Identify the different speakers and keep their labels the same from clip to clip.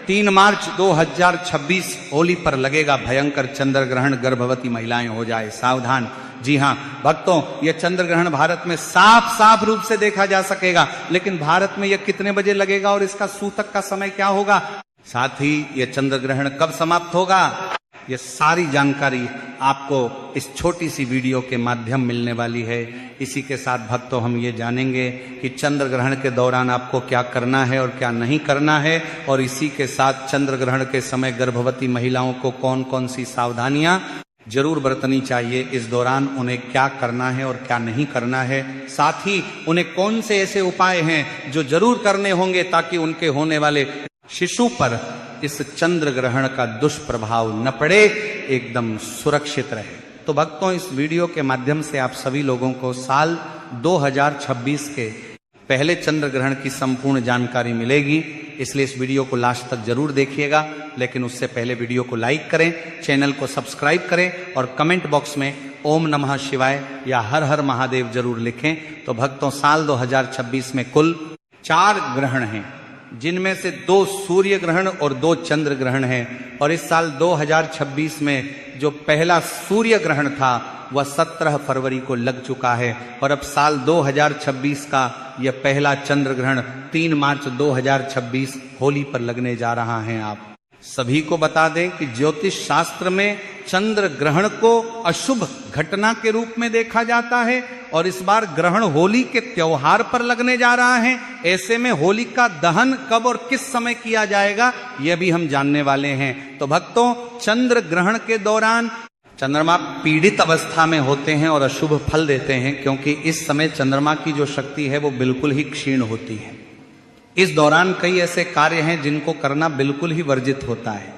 Speaker 1: 3 मार्च 2026 होली पर लगेगा भयंकर चंद्र ग्रहण, गर्भवती महिलाएं हो जाए सावधान। जी हां भक्तों, यह चंद्र ग्रहण भारत में साफ साफ रूप से देखा जा सकेगा, लेकिन भारत में यह कितने बजे लगेगा और इसका सूतक का समय क्या होगा, साथ ही यह चंद्र ग्रहण कब समाप्त होगा, यह सारी जानकारी आपको इस छोटी सी वीडियो के माध्यम मिलने वाली है। इसी के साथ भक्तों हम ये जानेंगे कि चंद्र ग्रहण के दौरान आपको क्या करना है और क्या नहीं करना है, और इसी के साथ चंद्र ग्रहण के समय गर्भवती महिलाओं को कौन कौन सी सावधानियां जरूर बरतनी चाहिए, इस दौरान उन्हें क्या करना है और क्या नहीं करना है, साथ ही उन्हें कौन से ऐसे उपाय हैं जो जरूर करने होंगे ताकि उनके होने वाले शिशु पर इस चंद्र ग्रहण का दुष्प्रभाव न पड़े, एकदम सुरक्षित रहे। तो भक्तों, इस वीडियो के माध्यम से आप सभी लोगों को साल 2026 के पहले चंद्र ग्रहण की संपूर्ण जानकारी मिलेगी, इसलिए इस वीडियो को लास्ट तक जरूर देखिएगा। लेकिन उससे पहले वीडियो को लाइक करें, चैनल को सब्सक्राइब करें और कमेंट बॉक्स में ओम नमः शिवाय या हर हर महादेव जरूर लिखें। तो भक्तों, साल 2026 में कुल 4 ग्रहण हैं, जिनमें से 2 सूर्य ग्रहण और 2 चंद्र ग्रहण हैं। और इस साल 2026 में जो पहला सूर्य ग्रहण था वह 17 फरवरी को लग चुका है, और अब साल 2026 का यह पहला चंद्र ग्रहण 3 मार्च 2026 होली पर लगने जा रहा है। आप सभी को बता दें कि ज्योतिष शास्त्र में चंद्र ग्रहण को अशुभ घटना के रूप में देखा जाता है, और इस बार ग्रहण होली के त्योहार पर लगने जा रहा है। ऐसे में होली का दहन कब और किस समय किया जाएगा यह भी हम जानने वाले हैं। तो भक्तों, चंद्र ग्रहण के दौरान चंद्रमा पीड़ित अवस्था में होते हैं और अशुभ फल देते हैं, क्योंकि इस समय चंद्रमा की जो शक्ति है वो बिल्कुल ही क्षीण होती है। इस दौरान कई ऐसे कार्य हैं जिनको करना बिल्कुल ही वर्जित होता है।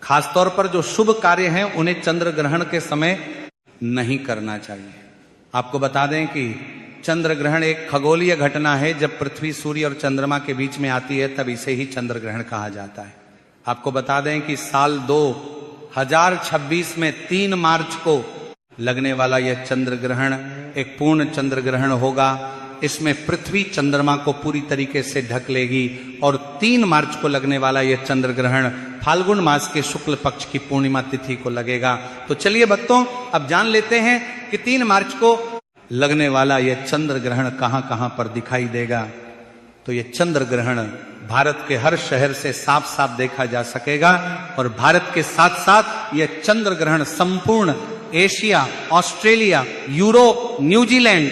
Speaker 1: खासतौर पर जो शुभ कार्य हैं उन्हें चंद्र ग्रहण के समय नहीं करना चाहिए। आपको बता दें कि चंद्र ग्रहण एक खगोलीय घटना है, जब पृथ्वी सूर्य और चंद्रमा के बीच में आती है तब इसे ही चंद्र ग्रहण कहा जाता है। आपको बता दें कि साल 2026 में 3 मार्च को लगने वाला यह चंद्र ग्रहण एक पूर्ण चंद्र ग्रहण होगा। इसमें पृथ्वी चंद्रमा को पूरी तरीके से ढक लेगी, और 3 मार्च को लगने वाला यह चंद्र ग्रहण फाल्गुन मास के शुक्ल पक्ष की पूर्णिमा तिथि को लगेगा। तो चलिए भक्तों, अब जान लेते हैं कि 3 मार्च को लगने वाला यह चंद्र ग्रहण कहां कहां पर दिखाई देगा। तो यह चंद्र ग्रहण भारत के हर शहर से साफ साफ देखा जा सकेगा, और भारत के साथ साथ यह चंद्र ग्रहण संपूर्ण एशिया, ऑस्ट्रेलिया, यूरोप, न्यूजीलैंड,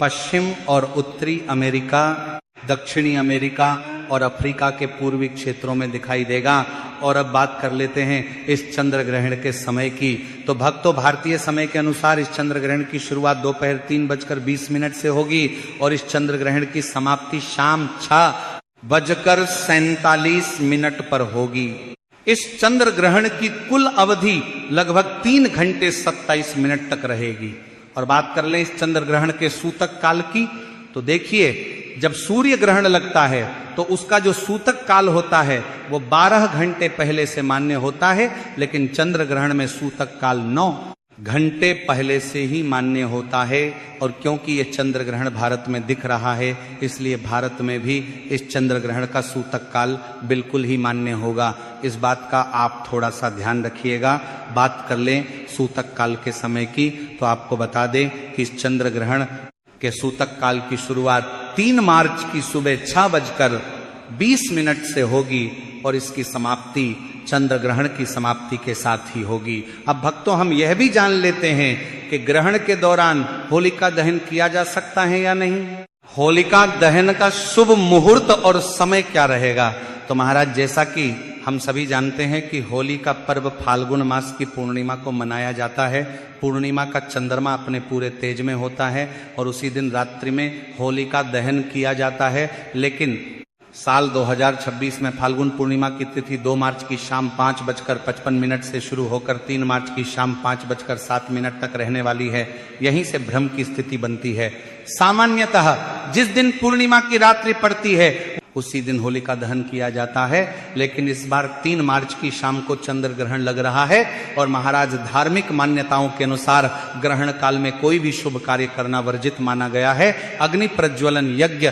Speaker 1: पश्चिम और उत्तरी अमेरिका, दक्षिणी अमेरिका और अफ्रीका के पूर्वी क्षेत्रों में दिखाई देगा। और अब बात कर लेते हैं इस चंद्र ग्रहण के समय की। तो भक्तों, भारतीय समय के अनुसार इस चंद्र ग्रहण की शुरुआत दोपहर 3:20 से होगी, और इस चंद्र ग्रहण की समाप्ति शाम 6:47 पर होगी। इस चंद्र ग्रहण की कुल अवधि लगभग 3 घंटे 27 मिनट तक रहेगी। और बात कर लें इस चंद्र ग्रहण के सूतक काल की, तो देखिए, जब सूर्य ग्रहण लगता है तो उसका जो सूतक काल होता है वो 12 घंटे पहले से मान्य होता है, लेकिन चंद्र ग्रहण में सूतक काल 9 घंटे पहले से ही मान्य होता है। और क्योंकि ये चंद्र ग्रहण भारत में दिख रहा है, इसलिए भारत में भी इस चंद्र ग्रहण का सूतक काल बिल्कुल ही मान्य होगा। इस बात का आप थोड़ा सा ध्यान रखिएगा। बात कर लें सूतक काल के समय की, तो आपको बता दें कि इस चंद्र ग्रहण के सूतक काल की शुरुआत 3 मार्च की सुबह 6:20 से होगी, और इसकी समाप्ति चंद्र ग्रहण की समाप्ति के साथ ही होगी। अब भक्तों, हम यह भी जान लेते हैं कि ग्रहण के दौरान होलिका दहन किया जा सकता है या नहीं। होलिका दहन का शुभ मुहूर्त और समय क्या रहेगा। तो महाराज, जैसा कि हम सभी जानते हैं कि होली का पर्व फाल्गुन मास की पूर्णिमा को मनाया जाता है। पूर्णिमा का चंद्रमा अपने पूरे तेज में होता है, और उसी दिन रात्रि में होलिका दहन किया जाता है। लेकिन साल 2026 में फाल्गुन पूर्णिमा की तिथि 2 मार्च की शाम 5:55 से शुरू होकर 3 मार्च की शाम 5:07 तक रहने वाली है। यहीं से भ्रम की स्थिति बनती है। सामान्यतः जिस दिन पूर्णिमा की रात्रि पड़ती है उसी दिन होलिका दहन किया जाता है, लेकिन इस बार 3 मार्च की शाम को चंद्र ग्रहण लग रहा है, और महाराज धार्मिक मान्यताओं के अनुसार ग्रहण काल में कोई भी शुभ कार्य करना वर्जित माना गया है। अग्नि प्रज्वलन यज्ञ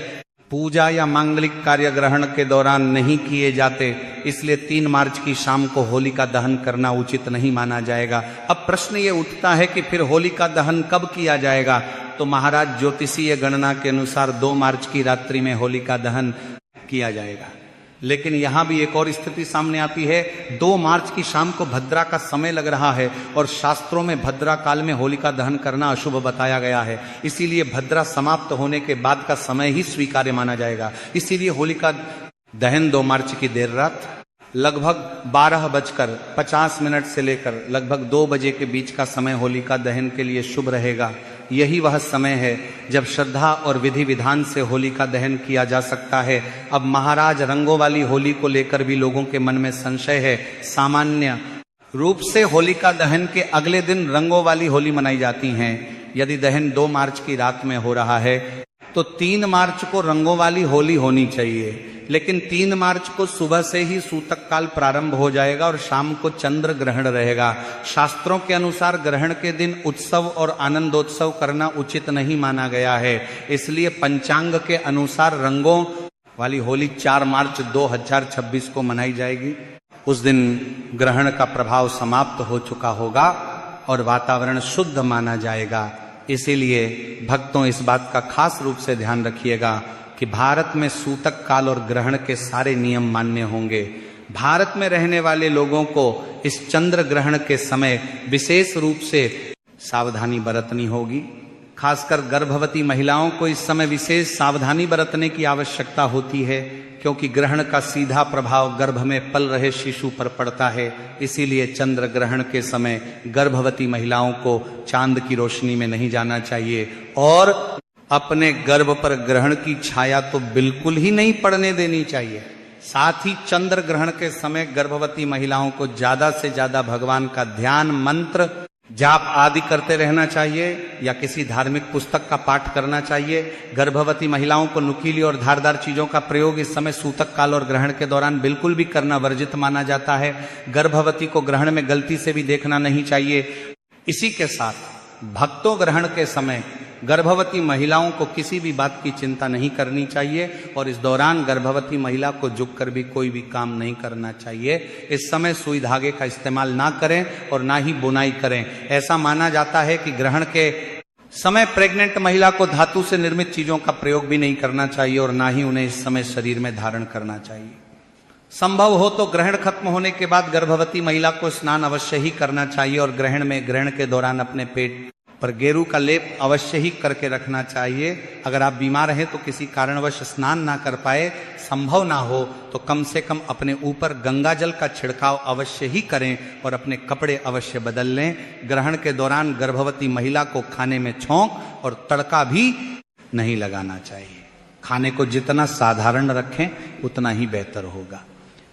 Speaker 1: पूजा या मांगलिक कार्य ग्रहण के दौरान नहीं किए जाते, इसलिए 3 मार्च की शाम को होलिका दहन करना उचित नहीं माना जाएगा। अब प्रश्न ये उठता है कि फिर होलिका दहन कब किया जाएगा? तो महाराज ज्योतिषीय गणना के अनुसार 2 मार्च की रात्रि में होलिका दहन किया जाएगा। लेकिन यहां भी एक और स्थिति सामने आती है। 2 मार्च की शाम को भद्रा का समय लग रहा है और शास्त्रों में भद्रा काल में होलिका दहन करना अशुभ बताया गया है, इसीलिए भद्रा समाप्त होने के बाद का समय ही स्वीकार्य माना जाएगा। इसीलिए होलिका दहन 2 मार्च की देर रात लगभग 12:50 से लेकर लगभग 2 बजे के बीच का समय होलिका दहन के लिए शुभ रहेगा। यही वह समय है जब श्रद्धा और विधि विधान से होली का दहन किया जा सकता है। अब महाराज, रंगों वाली होली को लेकर भी लोगों के मन में संशय है। सामान्य रूप से होलिका दहन के अगले दिन रंगों वाली होली मनाई जाती हैं। यदि दहन 2 मार्च की रात में हो रहा है तो 3 मार्च को रंगों वाली होली होनी चाहिए, लेकिन 3 मार्च को सुबह से ही सूतक काल प्रारंभ हो जाएगा और शाम को चंद्र ग्रहण रहेगा। शास्त्रों के अनुसार ग्रहण के दिन उत्सव और आनंदोत्सव करना उचित नहीं माना गया है, इसलिए पंचांग के अनुसार रंगों वाली होली 4 मार्च 2026 को मनाई जाएगी। उस दिन ग्रहण का प्रभाव समाप्त हो चुका होगा और वातावरण शुद्ध माना जाएगा। इसीलिए भक्तों, इस बात का खास रूप से ध्यान रखिएगा कि भारत में सूतक काल और ग्रहण के सारे नियम मान्य होंगे। भारत में रहने वाले लोगों को इस चंद्र ग्रहण के समय विशेष रूप से सावधानी बरतनी होगी। खासकर गर्भवती महिलाओं को इस समय विशेष सावधानी बरतने की आवश्यकता होती है, क्योंकि ग्रहण का सीधा प्रभाव गर्भ में पल रहे शिशु पर पड़ता है। इसीलिए चंद्र ग्रहण के समय गर्भवती महिलाओं को चांद की रोशनी में नहीं जाना चाहिए और अपने गर्भ पर ग्रहण की छाया तो बिल्कुल ही नहीं पड़ने देनी चाहिए। साथ ही चंद्र ग्रहण के समय गर्भवती महिलाओं को ज्यादा से ज्यादा भगवान का ध्यान, मंत्र, जाप आदि करते रहना चाहिए या किसी धार्मिक पुस्तक का पाठ करना चाहिए। गर्भवती महिलाओं को नुकीली और धारदार चीजों का प्रयोग इस समय सूतक काल और ग्रहण के दौरान बिल्कुल भी करना वर्जित माना जाता है। गर्भवती को ग्रहण में गलती से भी देखना नहीं चाहिए। इसी के साथ भक्तों, ग्रहण के समय गर्भवती महिलाओं को किसी भी बात की चिंता नहीं करनी चाहिए और इस दौरान गर्भवती महिला को झुककर भी कोई भी काम नहीं करना चाहिए। इस समय सुई धागे का इस्तेमाल ना करें और ना ही बुनाई करें। ऐसा माना जाता है कि ग्रहण के समय प्रेग्नेंट महिला को धातु से निर्मित चीजों का प्रयोग भी नहीं करना चाहिए और ना ही उन्हें इस समय शरीर में धारण करना चाहिए। संभव हो तो ग्रहण खत्म होने के बाद गर्भवती महिला को स्नान अवश्य ही करना चाहिए और ग्रहण के दौरान अपने पेट पर गेरू का लेप अवश्य ही करके रखना चाहिए। अगर आप बीमार हैं तो किसी कारणवश स्नान ना कर पाए, संभव ना हो तो कम से कम अपने ऊपर गंगा जल का छिड़काव अवश्य ही करें और अपने कपड़े अवश्य बदल लें। ग्रहण के दौरान गर्भवती महिला को खाने में छौंक और तड़का भी नहीं लगाना चाहिए। खाने को जितना साधारण रखें उतना ही बेहतर होगा।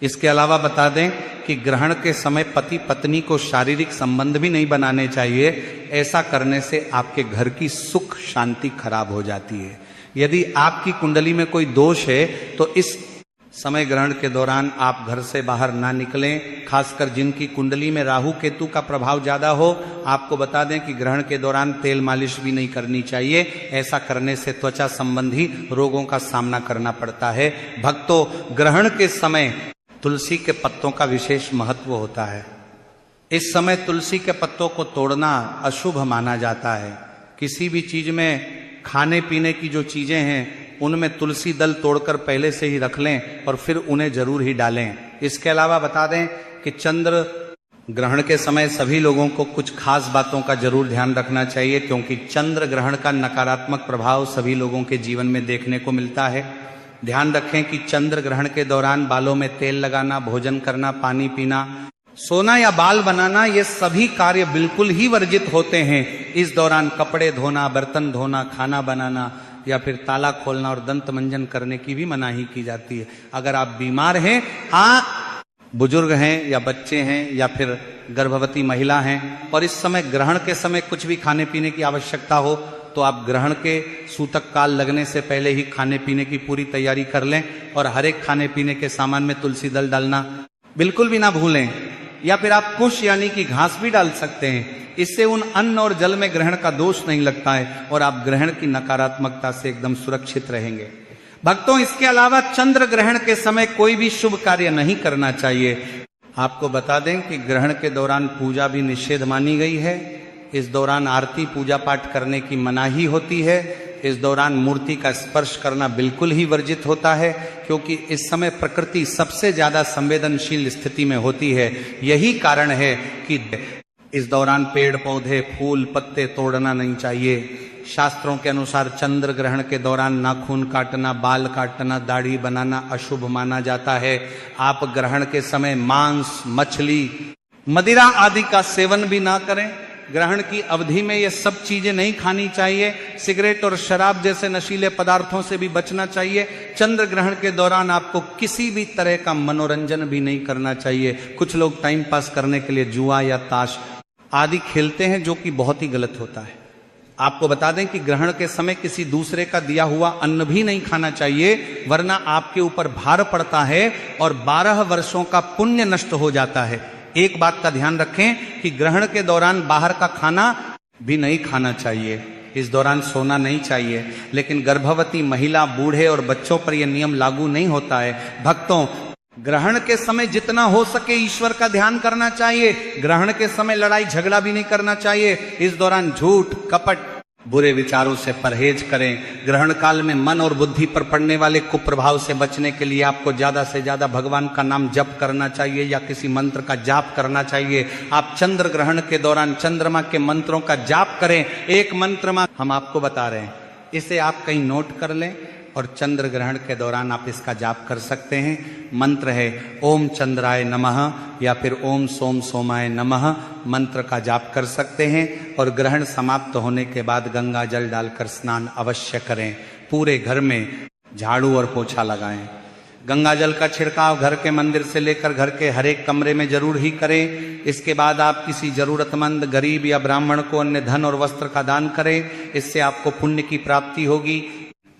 Speaker 1: इसके अलावा बता दें कि ग्रहण के समय पति पत्नी को शारीरिक संबंध भी नहीं बनाने चाहिए। ऐसा करने से आपके घर की सुख शांति खराब हो जाती है। यदि आपकी कुंडली में कोई दोष है तो इस समय ग्रहण के दौरान आप घर से बाहर ना निकलें। खासकर जिनकी कुंडली में राहु केतु का प्रभाव ज्यादा हो, आपको बता दें कि ग्रहण के दौरान तेल मालिश भी नहीं करनी चाहिए। ऐसा करने से त्वचा संबंधी रोगों का सामना करना पड़ता है। भक्तों, ग्रहण के समय तुलसी के पत्तों का विशेष महत्व होता है। इस समय तुलसी के पत्तों को तोड़ना अशुभ माना जाता है। किसी भी चीज में, खाने पीने की जो चीजें हैं उनमें तुलसी दल तोड़कर पहले से ही रख लें और फिर उन्हें जरूर ही डालें। इसके अलावा बता दें कि चंद्र ग्रहण के समय सभी लोगों को कुछ खास बातों का जरूर ध्यान रखना चाहिए, क्योंकि चंद्र ग्रहण का नकारात्मक प्रभाव सभी लोगों के जीवन में देखने को मिलता है। ध्यान रखें कि चंद्र ग्रहण के दौरान बालों में तेल लगाना, भोजन करना, पानी पीना, सोना या बाल बनाना, ये सभी कार्य बिल्कुल ही वर्जित होते हैं। इस दौरान कपड़े धोना, बर्तन धोना, खाना बनाना या फिर ताला खोलना और दंत मंजन करने की भी मनाही की जाती है। अगर आप बीमार हैं, बुजुर्ग हैं या बच्चे हैं या फिर गर्भवती महिला हैं और इस समय ग्रहण के समय कुछ भी खाने पीने की आवश्यकता हो तो आप ग्रहण के सूतक काल लगने से पहले ही खाने पीने की पूरी तैयारी कर लें और हर एक खाने पीने के सामान में तुलसी दल डालना बिल्कुल भी ना भूलें। या फिर आप कुश यानी कि घास भी डाल सकते हैं। इससे उन अन्न और जल में ग्रहण का दोष नहीं लगता है और आप ग्रहण की नकारात्मकता से एकदम सुरक्षित रहेंगे। भक्तों, इसके अलावा चंद्र ग्रहण के समय कोई भी शुभ कार्य नहीं करना चाहिए। आपको बता दें कि ग्रहण के दौरान पूजा भी निषेध मानी गई है। इस दौरान आरती पूजा पाठ करने की मनाही होती है। इस दौरान मूर्ति का स्पर्श करना बिल्कुल ही वर्जित होता है, क्योंकि इस समय प्रकृति सबसे ज्यादा संवेदनशील स्थिति में होती है। यही कारण है कि इस दौरान पेड़ पौधे फूल पत्ते तोड़ना नहीं चाहिए। शास्त्रों के अनुसार चंद्र ग्रहण के दौरान नाखून काटना, बाल काटना, दाढ़ी बनाना अशुभ माना जाता है। आप ग्रहण के समय मांस, मछली, मदिरा आदि का सेवन भी ना करें। ग्रहण की अवधि में ये सब चीजें नहीं खानी चाहिए। सिगरेट और शराब जैसे नशीले पदार्थों से भी बचना चाहिए। चंद्र ग्रहण के दौरान आपको किसी भी तरह का मनोरंजन भी नहीं करना चाहिए। कुछ लोग टाइम पास करने के लिए जुआ या ताश आदि खेलते हैं, जो कि बहुत ही गलत होता है। आपको बता दें कि ग्रहण के समय किसी दूसरे का दिया हुआ अन्न भी नहीं खाना चाहिए, वरना आपके ऊपर भार पड़ता है और 12 वर्षों का पुण्य नष्ट हो जाता है। एक बात का ध्यान रखें कि ग्रहण के दौरान बाहर का खाना भी नहीं खाना चाहिए। इस दौरान सोना नहीं चाहिए, लेकिन गर्भवती महिला, बूढ़े और बच्चों पर यह नियम लागू नहीं होता है। भक्तों, ग्रहण के समय जितना हो सके ईश्वर का ध्यान करना चाहिए। ग्रहण के समय लड़ाई झगड़ा भी नहीं करना चाहिए। इस दौरान झूठ, कपट, बुरे विचारों से परहेज करें। ग्रहण काल में मन और बुद्धि पर पड़ने वाले कुप्रभाव से बचने के लिए आपको ज्यादा से ज्यादा भगवान का नाम जप करना चाहिए या किसी मंत्र का जाप करना चाहिए। आप चंद्र ग्रहण के दौरान चंद्रमा के मंत्रों का जाप करें। एक मंत्र हम आपको बता रहे हैं, इसे आप कहीं नोट कर लें और चंद्र ग्रहण के दौरान आप इसका जाप कर सकते हैं। मंत्र है ओम चंद्राय नमः या फिर ओम सोम सोमाय नमः। मंत्र का जाप कर सकते हैं और ग्रहण समाप्त होने के बाद गंगा जल डालकर स्नान अवश्य करें। पूरे घर में झाड़ू और पोछा लगाएं। गंगा जल का छिड़काव घर के मंदिर से लेकर घर के हर एक कमरे में जरूर ही करें। इसके बाद आप किसी जरूरतमंद गरीब या ब्राह्मण को अन्य धन और वस्त्र का दान करें। इससे आपको पुण्य की प्राप्ति होगी।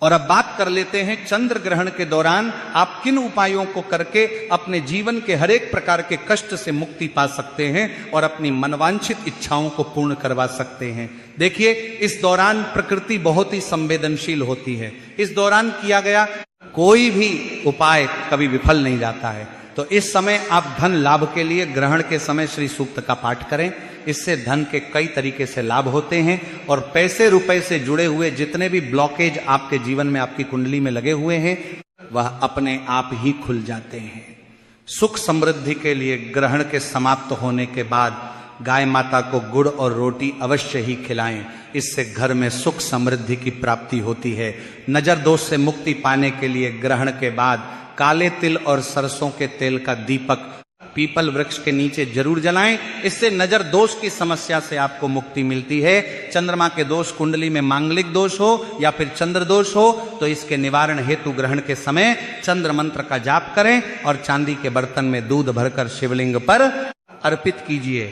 Speaker 1: और अब बात कर लेते हैं चंद्र ग्रहण के दौरान आप किन उपायों को करके अपने जीवन के हर एक प्रकार के कष्ट से मुक्ति पा सकते हैं और अपनी मनवांछित इच्छाओं को पूर्ण करवा सकते हैं। देखिए, इस दौरान प्रकृति बहुत ही संवेदनशील होती है। इस दौरान किया गया कोई भी उपाय कभी विफल नहीं जाता है। तो इस समय आप धन लाभ के लिए ग्रहण के समय श्री सूक्त का पाठ करें। इससे धन के कई तरीके से लाभ होते हैं और पैसे रुपए से जुड़े हुए जितने भी ब्लॉकेज आपके जीवन में, आपकी कुंडली में लगे हुए हैं, वह अपने आप ही खुल जाते हैं। सुख समृद्धि के लिए ग्रहण के समाप्त होने के बाद गाय माता को गुड़ और रोटी अवश्य ही खिलाएं। इससे घर में सुख समृद्धि की प्राप्ति होती है। नजर दोष से मुक्ति पाने के लिए ग्रहण के बाद काले तिल और सरसों के तेल का दीपक पीपल वृक्ष के नीचे जरूर जलाएं। इससे नजर दोष की समस्या से आपको मुक्ति मिलती है। चंद्रमा के दोष, कुंडली में मांगलिक दोष हो या फिर चंद्र दोष हो, तो इसके निवारण हेतु ग्रहण के समय चंद्र मंत्र का जाप करें और चांदी के बर्तन में दूध भरकर शिवलिंग पर अर्पित कीजिए।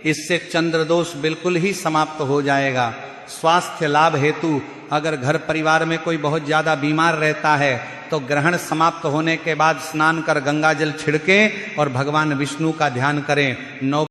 Speaker 1: इससे चंद्र दोष बिल्कुल ही समाप्त हो जाएगा। स्वास्थ्य लाभ हेतु अगर घर परिवार में कोई बहुत ज्यादा बीमार रहता है तो ग्रहण समाप्त होने के बाद स्नान कर गंगा जल छिड़कें और भगवान विष्णु का ध्यान करें। 9